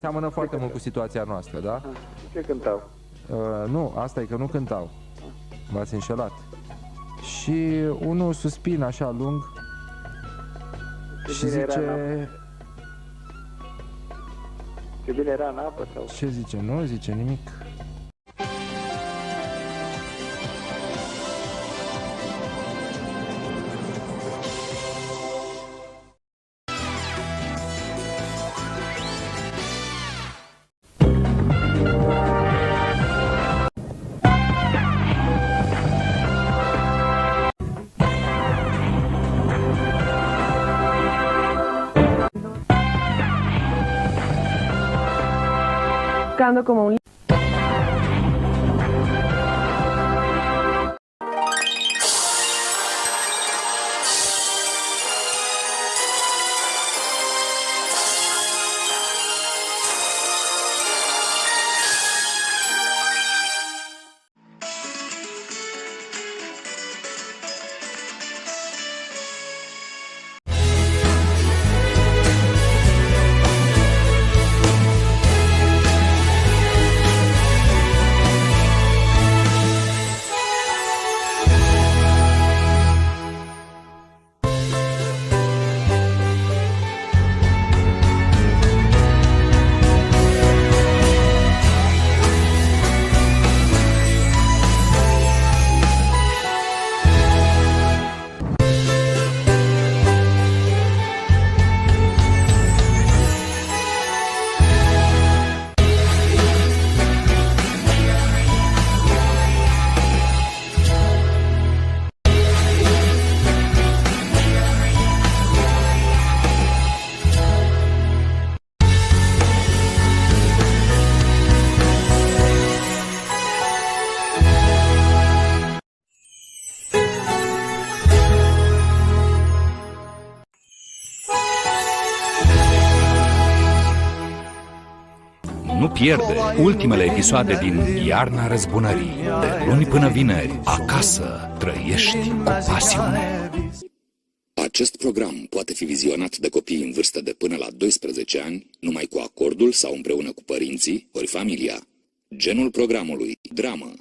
Seamănă foarte mult cu situația noastră, da? Ce cântau? Nu, asta e că nu cântau. V-ați înșelat. Și unul suspină așa lung și zice... Ce bine era în apă sau? Ce zice? Nu zice nimic. Como un Nu pierde ultimele episoade din Iarna Răzbunării. De luni până vineri, acasă trăiești cu pasiune. Acest program poate fi vizionat de copii în vârstă de până la 12 ani, numai cu acordul sau împreună cu părinții ori familia. Genul programului: dramă.